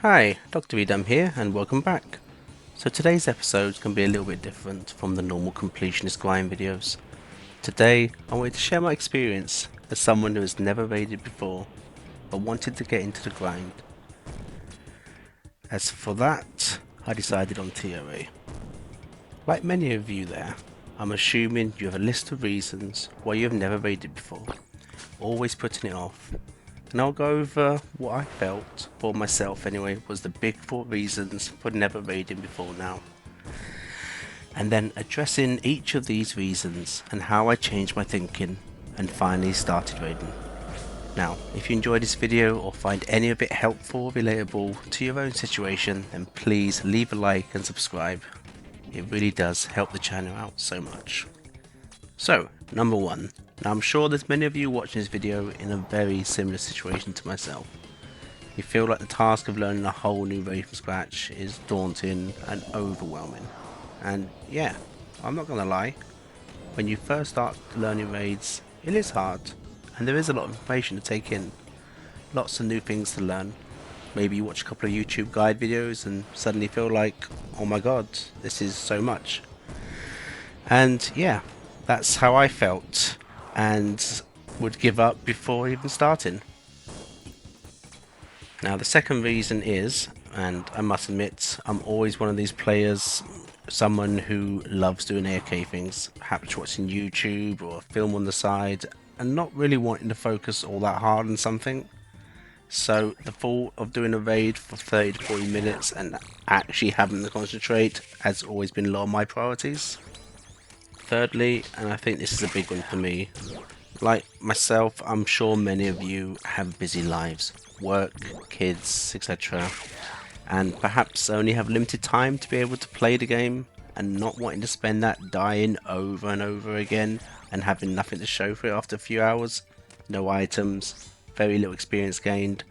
Hi, Dr. Edam here, and welcome back. So today's episode can be a little bit different from the normal completionist grind videos. Today, I wanted to share my experience as someone who has never raided before, but wanted to get into the grind. As for that, I decided on TOA. Like many of you there, I'm assuming you have a list of reasons why you have never raided before, always putting it off. And I'll go over what I felt, for myself anyway, was the big 4 reasons for never raiding before now. And then addressing each of these reasons and how I changed my thinking and finally started raiding. Now, if you enjoyed this video or find any of it helpful or relatable to your own situation, then please leave a like and subscribe. It really does help the channel out so much. So, number 1. Now I'm sure there's many of you watching this video in a very similar situation to myself. You feel like the task of learning a whole new raid from scratch is daunting and overwhelming. And yeah, I'm not gonna lie, when you first start learning raids, it is hard, and there is a lot of information to take in. Lots of new things to learn. Maybe you watch a couple of YouTube guide videos and suddenly feel like, oh my god, this is so much. And yeah, that's how I felt, and would give up before even starting. Now the second reason is, and I must admit, I'm always one of these players, someone who loves doing AFK things, perhaps watching YouTube or a film on the side, and not really wanting to focus all that hard on something. So the thought of doing a raid for 30 to 40 minutes and actually having to concentrate has always been low on my priorities. Thirdly, and I think this is a big one for me, like myself, I'm sure many of you have busy lives, work, kids, etc. and perhaps only have limited time to be able to play the game and not wanting to spend that dying over and over again and having nothing to show for it after a few hours, no items, very little experience gained,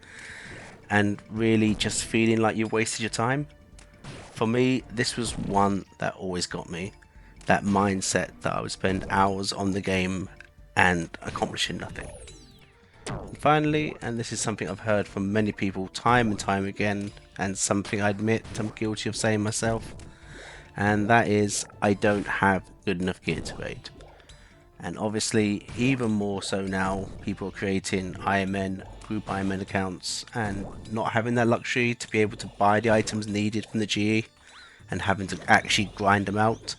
and really just feeling like you've wasted your time. For me, this was one that always got me. That mindset that I would spend hours on the game and accomplishing nothing. And finally, and this is something I've heard from many people time and time again, and something I admit I'm guilty of saying myself, and that is I don't have good enough gear to raid. And obviously, even more so now, people are creating ironman, group ironman accounts, and not having that luxury to be able to buy the items needed from the GE, and having to actually grind them out.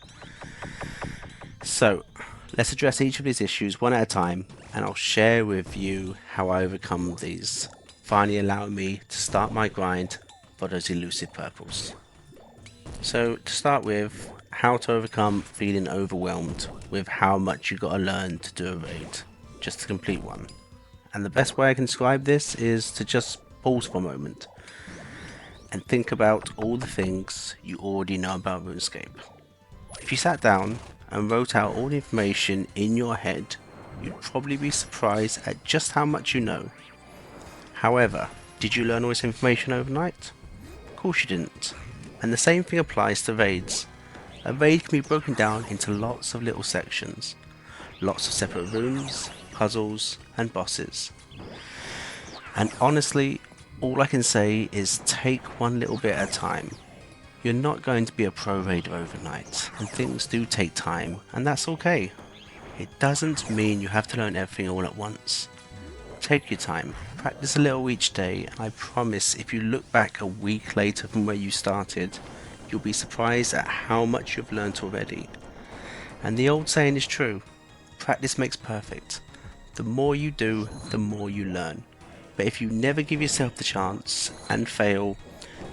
So, let's address each of these issues one at a time, and I'll share with you how I overcome these, finally allowing me to start my grind for those elusive purples. So, to start with, how to overcome feeling overwhelmed with how much you gotta learn to do a raid, just to complete one. And the best way I can describe this is to just pause for a moment and think about all the things you already know about RuneScape. If you sat down and wrote out all the information in your head, you'd probably be surprised at just how much you know. However, did you learn all this information overnight? Of course you didn't. And the same thing applies to raids. A raid can be broken down into lots of little sections, lots of separate rooms, puzzles, and bosses. And honestly, all I can say is take one little bit at a time. You're not going to be a pro raider overnight, and things do take time, and that's okay. It doesn't mean you have to learn everything all at once. Take your time, practice a little each day, and I promise if you look back a week later from where you started, you'll be surprised at how much you've learned already. And the old saying is true, practice makes perfect. The more you do, the more you learn. But if you never give yourself the chance and fail,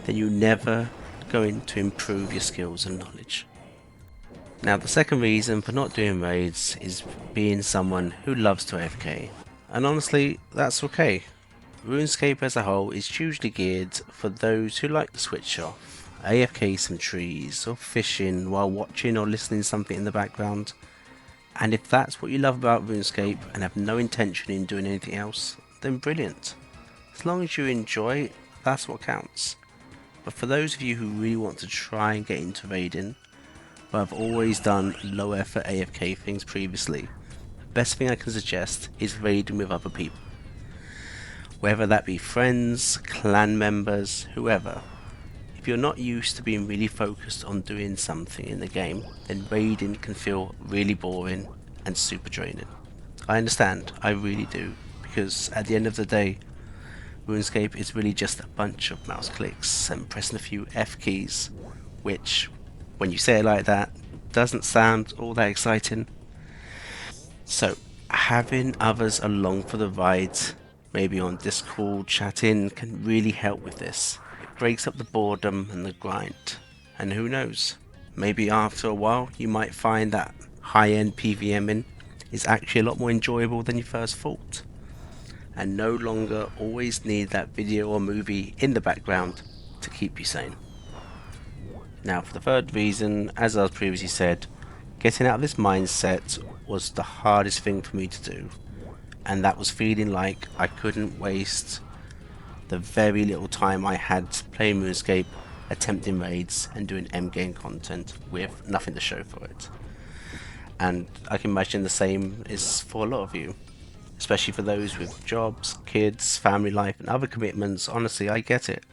then you never going to improve your skills and knowledge. Now the second reason for not doing raids is being someone who loves to AFK, and honestly that's okay. RuneScape as a whole is usually geared for those who like to switch off, AFK some trees or fishing while watching or listening to something in the background. And if that's what you love about RuneScape and have no intention in doing anything else, then brilliant. As long as you enjoy it, that's what counts. But for those of you who really want to try and get into raiding, but have always done low effort AFK things previously, the best thing I can suggest is raiding with other people. Whether that be friends, clan members, whoever. If you're not used to being really focused on doing something in the game, then raiding can feel really boring and super draining. I understand, I really do, because at the end of the day, RuneScape is really just a bunch of mouse clicks and pressing a few F keys, which, when you say it like that, doesn't sound all that exciting. So, having others along for the ride, maybe on Discord chatting, can really help with this. It breaks up the boredom and the grind. And who knows, maybe after a while you might find that high-end PVMing is actually a lot more enjoyable than you first thought, and no longer always need that video or movie in the background to keep you sane. Now, for the third reason, as I previously said, getting out of this mindset was the hardest thing for me to do, and that was feeling like I couldn't waste the very little time I had playing RuneScape, attempting raids and doing endgame content with nothing to show for it. And I can imagine the same is for a lot of you, especially for those with jobs, kids, family life and other commitments. Honestly, I get it.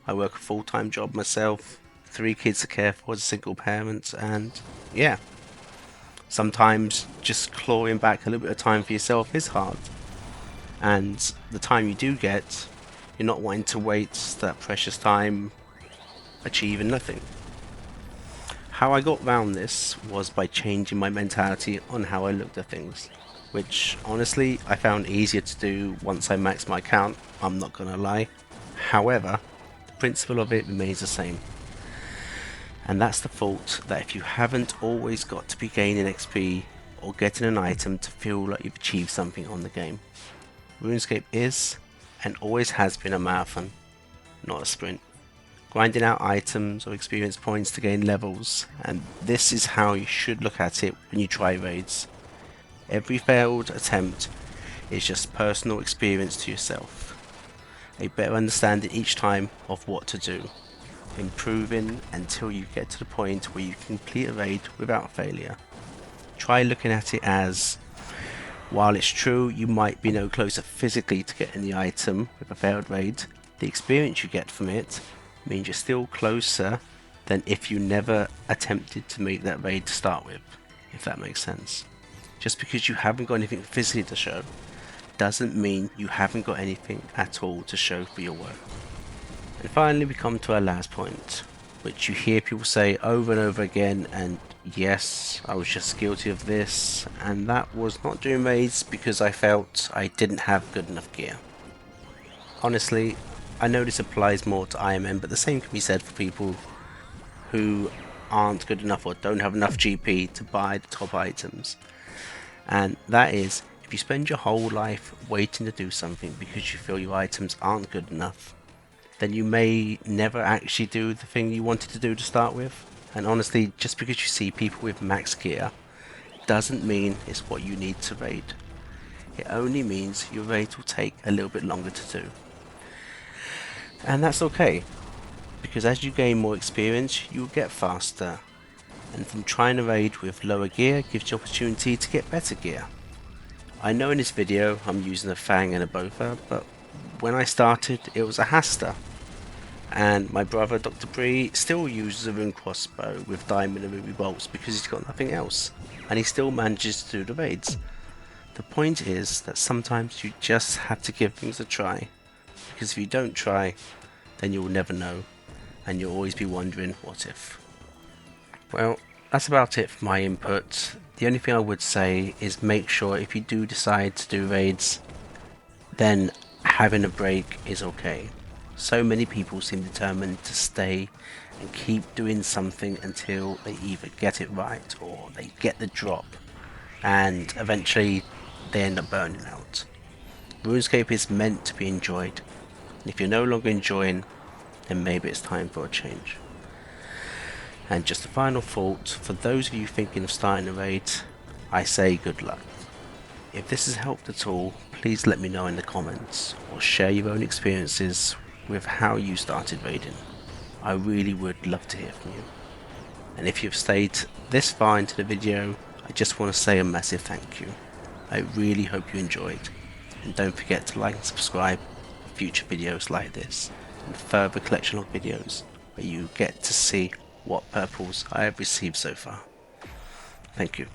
I work a full-time job myself, 3 kids to care for as a single parent, and yeah, sometimes just clawing back a little bit of time for yourself is hard. And the time you do get, you're not wanting to waste that precious time achieving nothing. How I got around this was by changing my mentality on how I looked at things, which honestly I found easier to do once I maxed my account, I'm not gonna lie. However, the principle of it remains the same. And that's the thought that if you haven't always got to be gaining XP or getting an item to feel like you've achieved something on the game. RuneScape is and always has been a marathon, not a sprint. Grinding out items or experience points to gain levels, and this is how you should look at it when you try raids. Every failed attempt is just personal experience to yourself, a better understanding each time of what to do, improving until you get to the point where you complete a raid without failure. Try looking at it as, while it's true you might be no closer physically to getting the item with a failed raid, the experience you get from it means you're still closer than if you never attempted to make that raid to start with, if that makes sense. Just because you haven't got anything physically to show doesn't mean you haven't got anything at all to show for your work. And finally we come to our last point, which you hear people say over and over again, and yes, I was just guilty of this, and that was not doing raids because I felt I didn't have good enough gear. Honestly, I know this applies more to ironman, but the same can be said for people who aren't good enough or don't have enough GP to buy the top items. And that is, if you spend your whole life waiting to do something because you feel your items aren't good enough, then you may never actually do the thing you wanted to do to start with. And honestly, just because you see people with max gear doesn't mean it's what you need to raid. It only means your raid will take a little bit longer to do. And that's okay, because as you gain more experience, you'll get faster. And from trying to raid with lower gear gives you opportunity to get better gear. I know in this video I'm using a Fang and a Botha, but when I started it was a Hasta. And my brother Dr. Bree still uses a rune crossbow with diamond and ruby bolts because he's got nothing else, and he still manages to do the raids. The point is that sometimes you just have to give things a try, because if you don't try, then you'll never know, and you'll always be wondering what if. Well, that's about it for my input. The only thing I would say is make sure if you do decide to do raids, then having a break is okay. So many people seem determined to stay and keep doing something until they either get it right or they get the drop, and eventually they end up burning out. RuneScape is meant to be enjoyed, and if you're no longer enjoying, then maybe it's time for a change. And just a final thought, for those of you thinking of starting a raid, I say good luck. If this has helped at all, please let me know in the comments, or share your own experiences with how you started raiding. I really would love to hear from you. And if you've stayed this far into the video, I just want to say a massive thank you. I really hope you enjoyed. and don't forget to like and subscribe for future videos like this and further collection of videos where you get to see what purples I have received so far. Thank you.